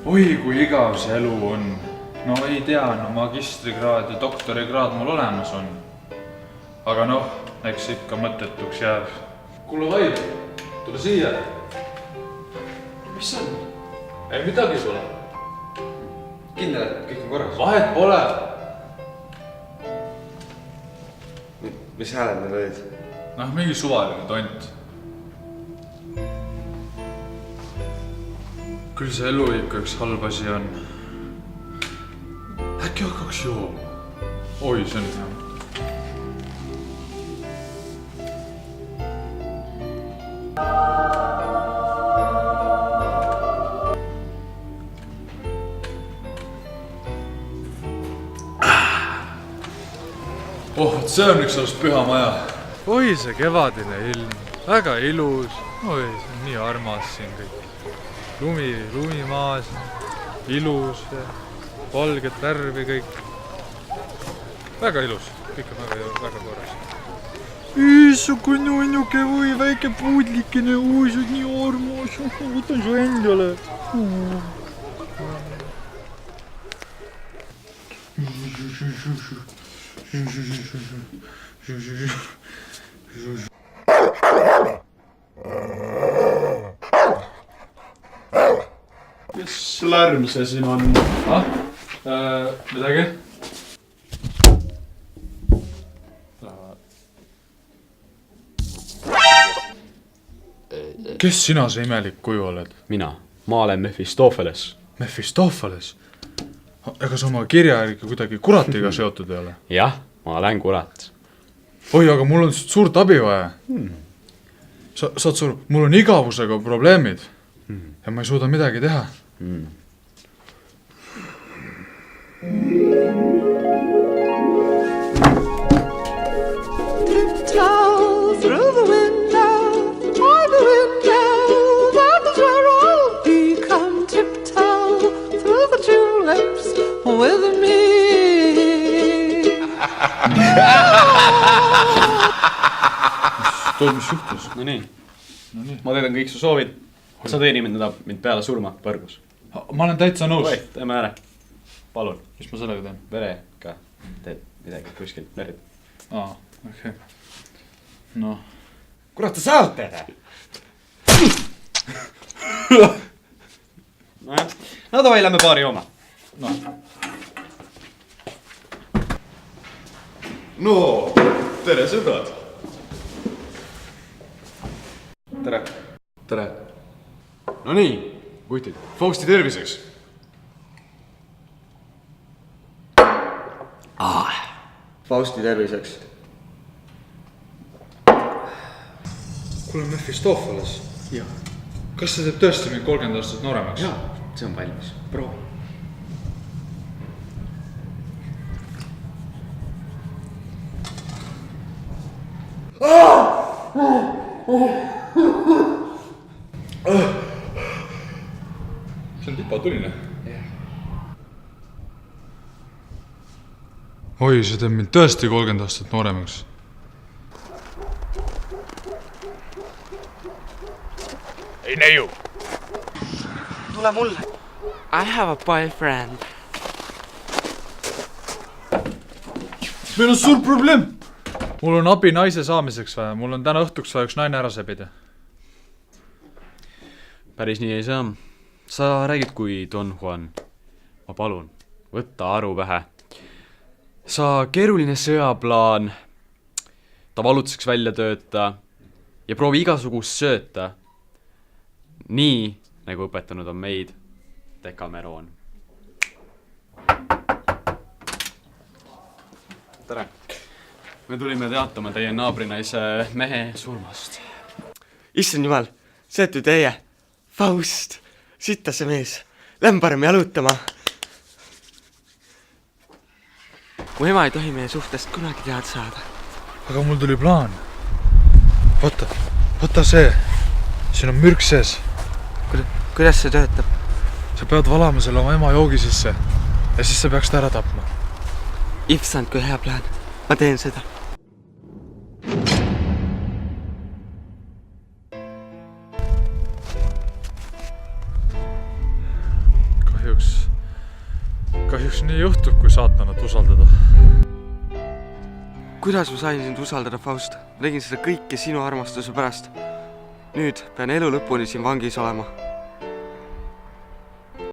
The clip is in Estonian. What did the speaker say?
Oi, kui igav see elu on. No ei tea, no magistrikraad ja doktorikraad mul olemas on. Aga noh, eks ikka mõttetuks jääb. Kuule Vaid, tule siia. Mis on? Ei midagi pole. Kindel, et kõik on korras? Vahet pole. Mis hääled need olid? Noh, mingi suvaline tont. Küll see elu ikka üks halb asi on. Äkki hakkaks jooma? Oi, see on hea. Oh, see on üks sellest püha maja. Oi, see kevadine ilm. Väga ilus. Oi, see on nii armas siin kõik. Lumi maas. Ilus. Valget värvi kõik. Väga ilus. Kõik on väga korras. Issukene onnuke või väike puudlikene. Oi, see on nii armas. Võtan su endale. Mis lärm see siin on? Midagi? Kes sina see imelik kuju oled? Mina. Ma olen Mephistopheles. Mephistopheles? Ega sa oma kirja ikka kuidagi kuratiga seotud ei ole? Jah, ma olen kurat. Oi, aga mul on suurt abi vaja. Saad suur, mul on igavusega probleemid. Ja ma ei suuda midagi teha. Tiptoe through the window, by the window, that is where I'll be. Come tiptoe through the tulips with me. Mis juhtus? No nii. Ma teedan kõik su soovid. Sa teenimid mind peale surma põrgus. Ma olen täitsa nõus. Oi, teeme ära. Palun. Mis ma sellega teen? Verega teed midagi kuskilt närid. Okei. Noh. Kurat, sa saad teha! Nojah. No davai, lähme paari jooma. No, tere sõbrad! Tere. Tere! No nii, kutid, Fausti terviseks! Fausti terviseks! Kuule, Mephistopheles. Jah. Kas see teeb tõesti mind 30 aastat nooremaks? Jaa, see on valmis. Proovi. See on tipatuline. Oi, see teeb mind tõesti 30 aastat nooremaks. Ei neiu! Tule mulle. I have a boyfriend. Meil on suur probleem! Mul on abi naise saamiseks vaja. Mul on täna õhtuks vaja üks naine ära sebida. Päris nii ei saa. Sa räägid kui Don Juan. Ma palun, võtta aru pähe. Sa keeruline sõjaplaan. Ta valutuseks välja tööta ja proovi igasugust sööta. Nii, nagu õpetanud on meid Decameron. Tere. Me tulime teatama teie naabrinaise mehe surmast. Issand jumal, see olete teie. Faust, sitta see mees. Lähme parem jalutama. Mu ema ei tohi meie suhtest kunagi teada saada. Aga mul tuli plaan. Võta see. Siin on mürk sees. Kuidas see töötab? Sa pead valama selle oma ema joogi sisse. Ja siis sa peaks ta ära tapma. Issand, kui hea plaan. Ma teen seda. kahjuks nii juhtub, kui saatanat usaldada. kuidas ma sain sind usaldada, Faust? Ma tegin seda kõike sinu armastuse pärast. Nüüd pean elu lõpuni siin vangis olema.